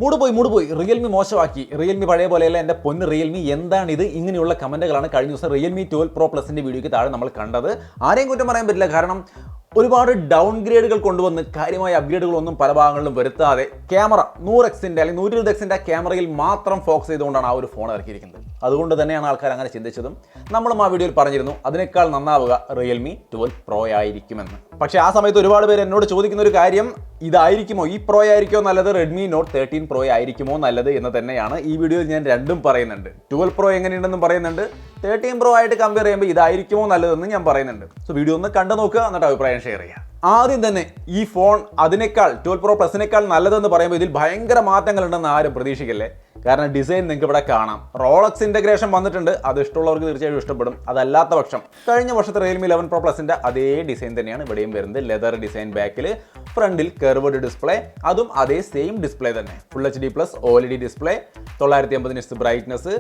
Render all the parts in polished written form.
മൂട് പോയി Realme മോശമാക്കി, Realme പഴയ പോലെയല്ല, എൻ്റെ പൊന്ന് റിയൽമി എന്താണിത്, ഇങ്ങനെയുള്ള കമൻറ്റുകളാണ് കഴിഞ്ഞ ദിവസം റിയൽമി 12 Pro Plusൻ്റെ വീഡിയോയ്ക്ക് താഴെ നമ്മൾ കണ്ടത്. ആരെയും കുറ്റം പറയാൻ പറ്റില്ല, കാരണം ഒരുപാട് ഡൗൺ ഗ്രേഡുകൾ കൊണ്ടുവന്ന് കാര്യമായ അപ്ഗ്രേഡുകളൊന്നും പല ഭാഗങ്ങളിലും വരുത്താതെ ക്യാമറ 100x അല്ലെങ്കിൽ 120x ക്യാമറയിൽ മാത്രം ഫോക്കസ് ചെയ്തുകൊണ്ടാണ് ആ ഒരു ഫോൺ ഇറക്കിയിരിക്കുന്നത്. അതുകൊണ്ട് തന്നെയാണ് ആൾക്കാർ അങ്ങനെ ചിന്തിച്ചതും. നമ്മളും ആ വീഡിയോയിൽ പറഞ്ഞിരുന്നു അതിനേക്കാൾ നന്നാവുക റിയൽമി 12 Pro ആയിരിക്കുമെന്ന്. പക്ഷേ ആ സമയത്ത് ഒരുപാട് പേര് എന്നോട് ചോദിക്കുന്ന ഒരു കാര്യം, ഇതായിരിക്കുമോ, ഈ Pro ആയിരിക്കുമോ നല്ലത്, റെഡ്മി നോട്ട് 13 Pro ആയിരിക്കുമോ നല്ലത് എന്ന് തന്നെയാണ്. ഈ വീഡിയോയിൽ ഞാൻ രണ്ടും പറയുന്നുണ്ട്. 12 Pro എങ്ങനെയുണ്ടെന്നും പറയുന്നുണ്ട്, 13 Pro ആയിട്ട് കമ്പയർ ചെയ്യുമ്പോൾ ഇതായിരിക്കുമോ നല്ലതെന്ന് ഞാൻ പറയുന്നുണ്ട്. സോ വീഡിയോ ഒന്ന് കണ്ടു നോക്കുക, എന്നിട്ട് അഭിപ്രായം ഷെയർ ചെയ്യുക. ആദ്യം തന്നെ ഈ ഫോൺ അതിനേക്കാൾ 12 Pro Plusനേക്കാൾ നല്ലതെന്ന് പറയുമ്പോൾ ഇതിൽ ഭയങ്കര മാറ്റങ്ങളുണ്ടെന്ന് ആരും പ്രതീക്ഷിക്കില്ലേ. കാരണം ഡിസൈൻ നിങ്ങൾക്ക് ഇവിടെ കാണാം, റോളക്സ് ഇൻ്റഗ്രേഷൻ വന്നിട്ടുണ്ട്. അത് ഇഷ്ടമുള്ളവർക്ക് തീർച്ചയായും ഇഷ്ടപ്പെടും. അതല്ലാത്ത പക്ഷം കഴിഞ്ഞ വർഷത്തെ റിയൽമി 11 Pro Plusൻ്റെ അതേ ഡിസൈൻ തന്നെയാണ് ഇവിടെയും വരുന്നത്. ലെതർ ഡിസൈൻ ബാക്കിൽ, ഫ്രണ്ടിൽ കർവ്ഡ് ഡിസ്പ്ലേ, അതും അതേ സെയിം ഡിസ്പ്ലേ തന്നെ. Full HD+ OLED display, 950 nits brightness.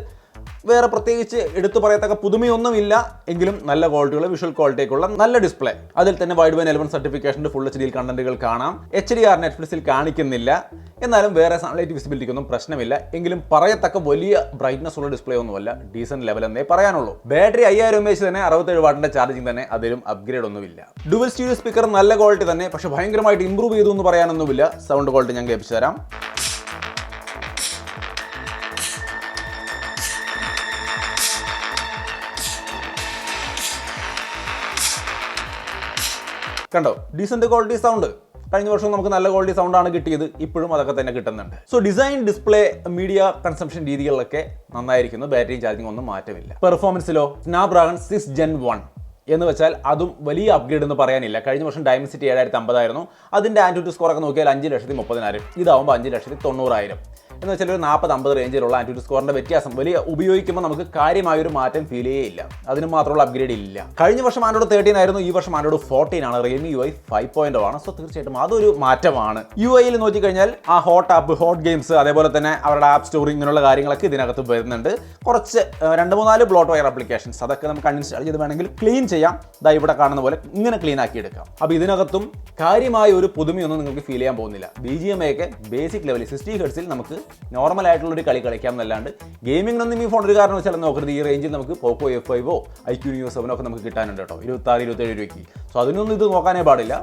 വേറെ പ്രത്യേകിച്ച് എടുത്തു പറയത്തക്ക പുതുമയൊന്നുമില്ല, എങ്കിലും നല്ല ക്വാളിറ്റിയുള്ള വിഷ്വൽ ക്വാളിറ്റിയൊക്കെയുള്ള നല്ല ഡിസ്പ്ലേ. അതിൽ തന്നെ വൈഡ് ബാൻഡ് L1 സർട്ടിഫിക്കേഷൻ്റെ ഫുൾ HD കണ്ടന്റുകൾ കാണാം. HDR നെറ്റ്ഫ്ലിക്സിൽ കാണിക്കുന്നില്ല, എന്നാലും വേറെ സൺലൈറ്റ് വിസിബിലിറ്റിക്കൊന്നും പ്രശ്നമില്ല. എങ്കിലും പറയത്തക്ക വലിയ ബ്രൈറ്റ്നസ് ഉള്ള ഡിസ്പ്ലേ ഒന്നുമല്ല, ഡീസന്റ് ലെവൽ എന്നേ പറയാനുള്ളൂ. ബാറ്ററി 5000 mAh തന്നെ, 67 വാട്ടിന്റെ ചാർജിങ് തന്നെ, അതിലും അപ്ഗ്രേഡ് ഒന്നുമില്ല. ഡുവൽ സ്റ്റീരിയോ സ്പീക്കർ നല്ല ക്വാളിറ്റി തന്നെ, പക്ഷെ ഭയങ്കരമായിട്ട് ഇംപ്രൂവ് ചെയ്തു എന്ന് പറയാനൊന്നുമില്ല. സൗണ്ട് ക്വാളിറ്റി ഞാൻ കേൾപ്പിച്ചു തരാം. കണ്ടോ, ഡീസന്റ് ക്വാളിറ്റി സൗണ്ട്. കഴിഞ്ഞ വർഷം നമുക്ക് നല്ല ക്വാളിറ്റി സൗണ്ടാണ് കിട്ടിയത്, ഇപ്പോഴും അതൊക്കെ തന്നെ കിട്ടുന്നുണ്ട്. So design, display, media consumption രീതികളിലൊക്കെ നന്നായിരിക്കുന്നു. ബാറ്ററി ചാർജിങ് ഒന്നും മാറ്റമില്ല. പെർഫോമൻസിലോ Snapdragon 6 Gen 1 എന്ന് വെച്ചാൽ അതും വലിയ അപ്ഗ്രേഡ് എന്ന് പറയാനില്ല. കഴിഞ്ഞ വർഷം Dimensity 7050 ആയിരുന്നു. അതിൻ്റെ ആൻറ്റുറ്റി സ്കോർ ഒക്കെ നോക്കിയാൽ 5,30,000. ഇതാവുമ്പോൾ 5,90,000 എന്ന് വെച്ചാൽ ഒരു 40-50 റേഞ്ചിലുള്ള ആൻറ്റുറ്റി സ്കോറിന്റെ വ്യത്യാസം. വലിയ ഉപയോഗിക്കുമ്പോൾ നമുക്ക് കാര്യമായൊരു മാറ്റം ഫീൽ ചെയ്യില്ല. അതിന് മാത്രമുള്ള അപ്ഗ്രേഡ് ഇല്ല. കഴിഞ്ഞ വർഷം Android 13 ആയിരുന്നു, ഈ വർഷം Android 14 ആണ്. റിയൽമി UI 5.0 ആണ്. സോ തീർച്ചയായിട്ടും അതൊരു മാറ്റമാണ്. UI നോക്കിക്കഴിഞ്ഞാൽ ആ ഹോട്ട് ആപ്പ്, ഹോട്ട് ഗെയിംസ്, അതേപോലെ തന്നെ അവരുടെ ആപ്പ് സ്റ്റോറിംഗ്, ഇങ്ങനെയുള്ള കാര്യങ്ങളൊക്കെ ഇതിനകത്ത് വരുന്നുണ്ട്. കുറച്ച് 2-3 ബ്ലോട്ട് വയർ ആപ്ലിക്കേഷൻസ്, അതൊക്കെ നമുക്ക് അൺഇൻസ്റ്റാൾ ചെയ്ത് വേണമെങ്കിൽ ക്ലീൻ ചെയ്യാം. ഇതാ ഇവിടെ കാണുന്ന പോലെ ഇങ്ങനെ ക്ലീൻ ആക്കി എടുക്കാം. അപ്പോൾ ഇതിനകത്തും കാര്യമായ ഒരു പുതുമയൊന്നും നിങ്ങൾക്ക് ഫീൽ ചെയ്യാൻ പോകുന്നില്ല. BGMI ഒക്കെ ബേസിക് ലെവലിൽ 60 ഹെർട്സിൽ നമുക്ക് നോർമൽ ആയിട്ടുള്ളൊരു കളി കളിക്കാം എന്നല്ലാണ്ട് ഗെയിമിംഗിനൊന്നും ഈ ഫോൺ ഒരു കാരണം വെച്ചാൽ നോക്കരുത്. ഈ റേഞ്ചിൽ നമുക്ക് പോക്കോ F5 IQ Neo 7 ഒക്കെ നമുക്ക് കിട്ടാനുണ്ട് കേട്ടോ, 26-27 രൂപയ്ക്ക്. സോ അതിനൊന്നും ഇത് നോക്കാനേ പാടില്ല.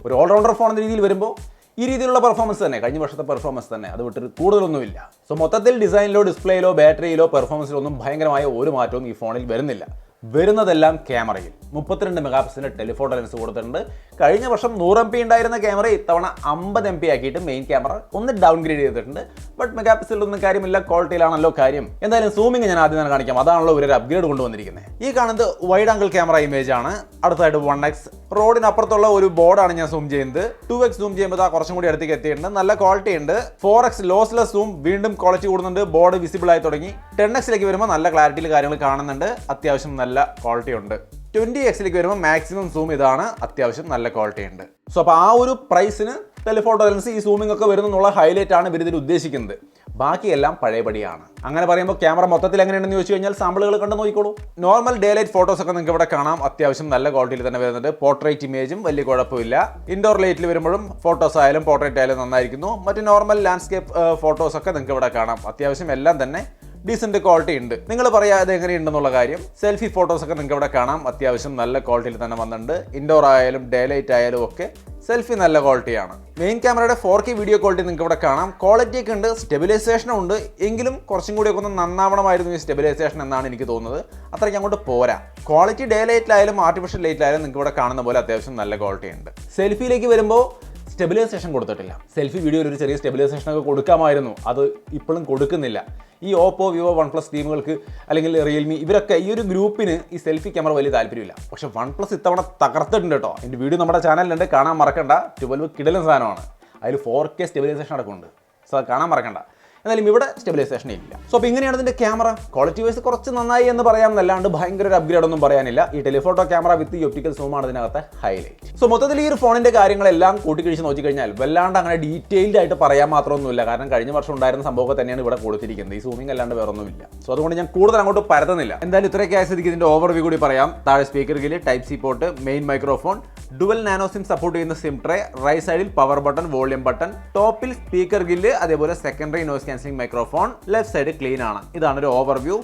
ഒരു ഓൾറൗണ്ടർ ഫോൺ എന്ന രീതിയിൽ വരുമ്പോൾ ഈ രീതിയിലുള്ള പെർഫോമൻസ് തന്നെ, കഴിഞ്ഞ വർഷത്തെ പെർഫോമൻസ് തന്നെ, അത് വിട്ടിട്ട് കൂടുതലൊന്നുമില്ല. സോ മൊത്തത്തിൽ ഡിസൈനിലോ, ഡിസ്പ്ലേയിലോ, ബാറ്ററിയിലോ, പെർഫോമൻസിലോ ഒന്നും ഭയങ്കരമായ ഒരു മാറ്റവും ഈ ഫോണിൽ വരുന്നില്ല. വരുന്നതെല്ലാം ക്യാമറയിൽ 32 മെഗാപിക്സലിന്റെ ടെലിഫോട്ടോ ലെൻസ് കൊടുത്തിട്ടുണ്ട്. കഴിഞ്ഞ വർഷം 100 MP ഉണ്ടായിരുന്ന ക്യാമറ ഇത്തവണ 50 MP ആക്കിയിട്ട് മെയിൻ ക്യാമറ ഒന്ന് ഡൗൺഗ്രേഡ് ചെയ്തിട്ടുണ്ട്. ബട്ട് മെഗാപിക്സലിലൊന്നും കാര്യമില്ല, ക്വാളിറ്റിയിലാണല്ലോ കാര്യം. എന്തായാലും സൂമിങ് ഞാൻ ആദ്യം തന്നെ കാണിക്കാം. അതാണല്ലോ ഒരു അപ്ഗ്രേഡ് കൊണ്ടുവന്നിരിക്കുന്നത്. ഈ കാണുന്നത് വൈഡ് ആംഗിൾ ക്യാമറ ഇമേജ് ആണ്. അടുത്തായിട്ട് 1x റോഡിനപ്പുറത്തുള്ള ഒരു ബോർഡാണ് ഞാൻ സൂം ചെയ്യുന്നത്. 2x സൂം ചെയ്യുമ്പോൾ കുറച്ചും കൂടി അടുത്തേക്ക് എത്തിയിട്ടുണ്ട്. നല്ല ക്വാളിറ്റി ഉണ്ട്. 4x ലോസ്ലെസ് സൂം, വീണ്ടും ക്വാളിറ്റി കൂടുന്നുണ്ട്. ബോർഡ് വിസിബിൾ ആയി തുടങ്ങി. 10x വരുമ്പോൾ നല്ല ക്ലാരിറ്റിയിൽ കാര്യങ്ങൾ കാണുന്നുണ്ട്. അത്യാവശ്യം നല്ല ക്വാളിറ്റി ഉണ്ട്. 20x വരുമ്പോൾ മാക്സിമം സൂം ഇതാണ്, അത്യാവശ്യം നല്ല ക്വാളിറ്റി ഉണ്ട്. സോ അപ്പോൾ ആ ഒരു പ്രൈസിന് ടെലിഫോട്ടോ ലെൻസ്, ഈ സൂമിംഗ് ഒക്കെ വരുന്നുള്ള ഹൈലൈറ്റ് ആണ് ഇവരിതിൽ ഉദ്ദേശിക്കുന്നത്. ബാക്കിയെല്ലാം പഴയപടിയാണ്. അങ്ങനെ പറയുമ്പോൾ ക്യാമറ മൊത്തത്തിൽ എങ്ങനെയുണ്ടെന്ന് ചോദിച്ചു കഴിഞ്ഞാൽ സാമ്പിളുകൾ കണ്ട് നോക്കിക്കോളൂ. നോർമൽ ഡേ ലൈറ്റ് ഫോട്ടോസ് ഒക്കെ നിങ്ങൾക്ക് ഇവിടെ കാണാം, അത്യാവശ്യം നല്ല ക്വാളിറ്റിയിൽ തന്നെ വരുന്നുണ്ട്. പോർട്രേറ്റ് ഇമേജും വലിയ കുഴപ്പമില്ല. ഇൻഡോർ ലൈറ്റിൽ വരുമ്പോഴും ഫോട്ടോസ് ആയാലും പോർട്രേറ്റ് ആയാലും നന്നായിരിക്കുന്നു. മറ്റ് നോർമൽ ലാൻഡ്സ്കേപ്പ് ഫോട്ടോസ് ഒക്കെ നിങ്ങൾക്ക് ഇവിടെ കാണാം. അത്യാവശ്യം എല്ലാം തന്നെ ഡീസന്റ് ക്വാളിറ്റി ഉണ്ട്. നിങ്ങൾ പറയാതെ എങ്ങനെയുണ്ടെന്നുള്ള കാര്യം. സെൽഫി ഫോട്ടോസ് ഒക്കെ നിങ്ങൾക്ക് ഇവിടെ കാണാം, അത്യാവശ്യം നല്ല ക്വാളിറ്റിയിൽ തന്നെ വന്നിട്ടുണ്ട്. ഇൻഡോർ ആയാലും ഡേ ലൈറ്റ് ആയാലും ഒക്കെ സെൽഫി നല്ല ക്വാളിറ്റിയാണ്. മെയിൻ ക്യാമറയുടെ 4K വീഡിയോ ക്വാളിറ്റി നിങ്ങൾക്ക് ഇവിടെ കാണാം. ക്വാളിറ്റി ഒക്കെ ഉണ്ട്, സ്റ്റെബിലൈസേഷനും ഉണ്ട്. എങ്കിലും കുറച്ചും കൂടിയൊക്കെ ഒന്ന് നന്നാവണമായിരുന്നു ഈ സ്റ്റെബിലൈസേഷൻ എന്നാണ് എനിക്ക് തോന്നുന്നത്. അത്രയ്ക്ക് അങ്ങോട്ട് പോരാ. ക്വാളിറ്റി ഡേ ലൈറ്റിലായാലും ആർട്ടിഫിഷ്യൽ ലൈറ്റിലായാലും നിങ്ങൾക്ക് ഇവിടെ കാണുന്ന പോലെ അത്യാവശ്യം നല്ല ക്വാളിറ്റി ഉണ്ട്. സെൽഫിയിലേക്ക് വരുമ്പോൾ സ്റ്റെബിലൈസേഷൻ കൊടുത്തിട്ടില്ല. സെൽഫി വീഡിയോയിൽ ഒരു ചെറിയ സ്റ്റെബിലൈസേഷൻ ഒക്കെ കൊടുക്കാമായിരുന്നു, അത് ഇപ്പോഴും കൊടുക്കുന്നില്ല. ഈ ഓപ്പോ, വിവോ, OnePlus ടീമുകൾക്ക് അല്ലെങ്കിൽ റിയൽമി, ഇവരൊക്കെ ഈ ഒരു ഗ്രൂപ്പിന് ഈ സെൽഫി ക്യാമറ വലിയ താല്പര്യമില്ല. പക്ഷേ OnePlus ഇത്തവണ തകർത്തിട്ടുണ്ട് കേട്ടോ. എൻ്റെ വീഡിയോ നമ്മുടെ ചാനലിലുണ്ട്, കാണാൻ മറക്കണ്ട. 12 കിടിലൻ സാധനമാണ്. അതിൽ 4K സ്റ്റെബിലൈസേഷൻ അടക്കമുണ്ട്. സോ അത് കാണാൻ മറക്കണ്ട. എന്നാലും ഇവിടെ സ്റ്റെബിലൈസേഷൻ ഇല്ല. സോ അപ്പോൾ ഇങ്ങനെയാണ് ഇതിന്റെ ക്യാമറ. ക്വാളിറ്റി വൈസ് കുറച്ച് നന്നായി എന്ന് പറയാമെന്നല്ലാണ്ട് ഭയങ്കര ഒരു അപ്ഗ്രേഡ് ഒന്നും പറയാനില്ല. ഈ ടെലിഫോട്ടോ ക്യാമറ വിത്ത് ഈ ഒപ്റ്റിക്കൽ സൂമാണ് ഇതിനകത്തെ ഹൈലൈറ്റ്. സോ മൊത്തത്തിൽ ഈ ഒരു ഫോണിന്റെ കാര്യങ്ങളെല്ലാം കൂട്ടിക്കഴിച്ച് നോക്കിക്കഴിഞ്ഞാൽ വല്ലാണ്ട് അങ്ങനെ ഡീറ്റെയിൽഡ് ആയിട്ട് പറയാൻ മാത്രമൊന്നുമില്ല. കാരണം കഴിഞ്ഞ വർഷം ഉണ്ടായിരുന്ന സംഭവമൊക്കെ തന്നെയാണ് ഇവിടെ കൊടുത്തിരിക്കുന്നത്. ഈ സൂമിംഗ് അല്ലാണ്ട് വേറെ ഒന്നുമില്ല. സോ അതുകൊണ്ട് ഞാൻ കൂടുതൽ അങ്ങോട്ട് പരത്തുന്നില്ല. എന്തായാലും ഇത്രയൊക്കെ ആയ സ്ഥിതിക്ക് ഇതിന്റെ ഓവർവ്യൂ കൂടി പറയാം. താഴെ speaker grill, type C port, main microphone, dual nano SIM support ചെയ്യുന്ന സിം ട്രേ, റൈറ്റ് സൈഡിൽ പവർ ബട്ടൺ, വോളിയം ബട്ടൺ, ടോപ്പിൽ സ്പീക്കർ ഗില്ല്, അതേപോലെ secondary noise cancelling microphone, left side clean ആണ്. ഇതാണ് ഒരു ഓവർവ്യൂ.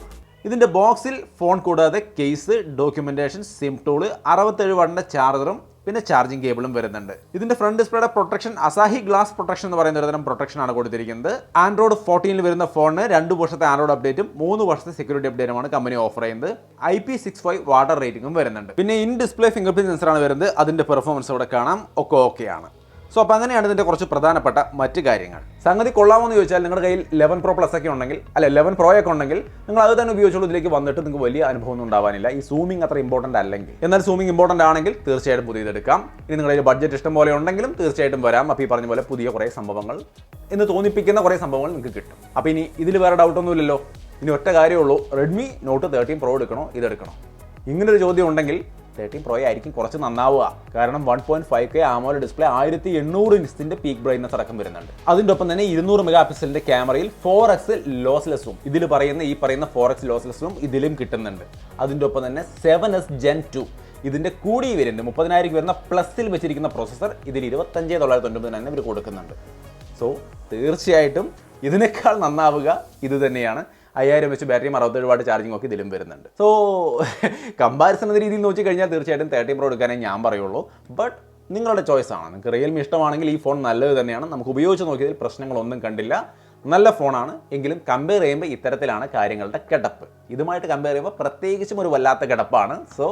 ഇതിന്റെ ബോക്സിൽ ഫോൺ കൂടാതെ കേസ്, ഡോക്യുമെന്റേഷൻ, സിം ടൂള്, 67 വാട്ടിന്റെ ചാർജറും പിന്നെ ചാർജിങ് കേബിളും വരുന്നുണ്ട്. ഇതിന്റെ ഫ്രണ്ട് ഡിസ്പ്ലേയുടെ പ്രൊട്ടക്ഷൻ അസാഹി ഗ്ലാസ് പ്രൊട്ടക്ഷൻ എന്ന് പറയുന്ന ഒരുതരം പ്രൊട്ടക്ഷൻ ആണ് കൊടുത്തിരിക്കുന്നത്. ആൻഡ്രോയിഡ് 14 വരുന്ന ഫോണിന് 2 വർഷത്തെ ആൻഡ്രോയിഡ് അപ്ഡേറ്റും 3 വർഷത്തെ സെക്യൂരിറ്റി അപ്ഡേറ്റുമാണ് കമ്പനി ഓഫർ ചെയ്യുന്നത്. IP65 വാട്ടർ റേറ്റിംഗും വരുന്നുണ്ട്. പിന്നെ ഇൻ ഡിസ്പ്ലേ ഫിംഗർ പ്രിന്റ് സെൻസറാണ് വരുന്നത്. അതിന്റെ പെർഫോമൻസ് ഇവിടെ കാണാം, ഒക്കെ ഓക്കെയാണ്. സോ അപ്പോൾ അങ്ങനെയാണ് ഇതിൻ്റെ കുറച്ച് പ്രധാനപ്പെട്ട മറ്റ് കാര്യങ്ങൾ. സംഗതി കൊള്ളാമെന്ന് ചോദിച്ചാൽ നിങ്ങളുടെ കയ്യിൽ 11 Pro Plus ഒക്കെ ഉണ്ടെങ്കിൽ, അല്ല 11 Pro ഒക്കെ ഉണ്ടെങ്കിൽ നിങ്ങൾ അത് തന്നെ ഉപയോഗിച്ചുള്ളൂ. ഇതിലേക്ക് വന്നിട്ട് നിങ്ങൾക്ക് വലിയ അനുഭവം ഒന്നും ഉണ്ടാവാനില്ല. ഈ സൂമിംഗ് അത്ര ഇമ്പോർട്ടൻ്റ് അല്ലെങ്കിൽ. എന്നാൽ സൂമിംഗ് ഇമ്പോർട്ടൻ്റ് ആണെങ്കിൽ തീർച്ചയായിട്ടും പുതിയതെടുക്കാം. ഇനി നിങ്ങളുടെ ബഡ്ജറ്റ് ഇഷ്ടം പോലെ ഉണ്ടെങ്കിലും തീർച്ചയായിട്ടും വരാം. അപ്പോൾ ഈ പറഞ്ഞ പോലെ പുതിയ കുറേ സംഭവങ്ങൾ എന്ന് തോന്നിപ്പിക്കുന്ന കുറേ സംഭവങ്ങൾ നിങ്ങൾക്ക് കിട്ടും. അപ്പോൾ ഇനി ഇതിൽ വേറെ ഡൗട്ടൊന്നുമില്ലല്ലോ. ഇനി ഒറ്റ കാര്യമുള്ളൂ, Redmi Note 13 Pro എടുക്കണോ ഇതെടുക്കണോ? ഇങ്ങനൊരു ചോദ്യം ഉണ്ടെങ്കിൽ 13 Pro ആയിരിക്കും കുറച്ച് നന്നാവുക. കാരണം 1.5K AMOLED ഡിസ്പ്ലേ 1800 നിറ്റ്സിന്റെ പീക്ക് ബ്രൈറ്റ്നസ് അടക്കം വരുന്നുണ്ട്. അതിൻ്റെ ഒപ്പം തന്നെ 200 മെഗാ പിക്സലിന്റെ ക്യാമറയിൽ 4x ലോസ്ലെസ്സും ഈ പറയുന്ന 4x ലോസ്ലെസ്സും ഇതിലും കിട്ടുന്നുണ്ട്. അതിൻ്റെ ഒപ്പം തന്നെ 7S Gen 2 ഇതിന്റെ കൂടി വേരിയന്റ് 30,000 വരുന്ന പ്ലസിൽ വെച്ചിരിക്കുന്ന പ്രോസസർ ഇതിൽ 25,999 തന്നെ ഇവർ കൊടുക്കുന്നുണ്ട്. സോ തീർച്ചയായിട്ടും ഇതിനേക്കാൾ നന്നാവുക ഇത് തന്നെയാണ്. 5000 വെച്ച് ബാറ്ററിയും 67 വാട്ട് ചാർജിങ് ഒക്കെ ഇതിലും വരുന്നുണ്ട്. സോ കമ്പാരിസൺ എന്ന രീതിയിൽ നോക്കി കഴിഞ്ഞാൽ തീർച്ചയായിട്ടും 13 Pro എടുക്കാനേ ഞാൻ പറയുള്ളൂ. ബട്ട് നിങ്ങളുടെ ചോയ്സ് ആണ്. നിങ്ങൾക്ക് റിയൽമി ഇഷ്ടമാണെങ്കിൽ ഈ ഫോൺ നല്ലത് തന്നെയാണ്. നമുക്ക് ഉപയോഗിച്ച് നോക്കിയതിൽ പ്രശ്നങ്ങളൊന്നും കണ്ടില്ല. നല്ല ഫോണാണ്. എങ്കിലും കമ്പയർ ചെയ്യുമ്പോൾ ഇത്തരത്തിലാണ് കാര്യങ്ങളുടെ കിടപ്പ്. ഇതുമായിട്ട് കമ്പയർ ചെയ്യുമ്പോൾ പ്രത്യേകിച്ചും ഒരു വല്ലാത്ത കിടപ്പാണ്. സോ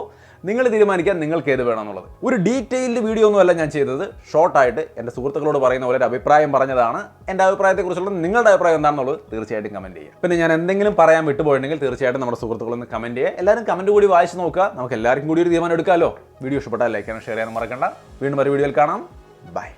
നിങ്ങൾ തീരുമാനിക്കാൻ നിങ്ങൾക്ക് ഏത് വേണമെന്നുള്ളത്. ഒരു ഡീറ്റെയിൽഡ് വീഡിയോ ഒന്നുമല്ല ഞാൻ ചെയ്തത്. ഷോർട്ടായിട്ട് എൻ്റെ സുഹൃത്തുക്കളോട് പറയുന്ന പോലെ ഒരു അഭിപ്രായം പറഞ്ഞതാണ്. എൻ്റെ അഭിപ്രായത്തെക്കുറിച്ചുള്ള നിങ്ങളുടെ അഭിപ്രായം എന്താണെന്നുള്ളത് തീർച്ചയായിട്ടും കമൻറ്റ് ചെയ്യുക. പിന്നെ ഞാൻ എന്തെങ്കിലും പറയാൻ വിട്ടുപോയിട്ടുണ്ടെങ്കിൽ തീർച്ചയായിട്ടും നമ്മുടെ സുഹൃത്തുക്കളൊന്ന് കമൻറ്റ് ചെയ്യുക. എല്ലാവരും കമൻറ്റ് കൂടി വായിച്ച് നോക്കുക. നമുക്ക് എല്ലാവർക്കും കൂടി ഒരു തീരുമാനം എടുക്കാമല്ലോ. വീഡിയോ ഇഷ്ടപ്പെട്ടാൽ ലൈക്ക് ചെയ്യാനും ഷെയർ ചെയ്യാനും മറക്കണ്ട. വീണ്ടും ഒരു വീഡിയോയിൽ കാണാം. ബൈ.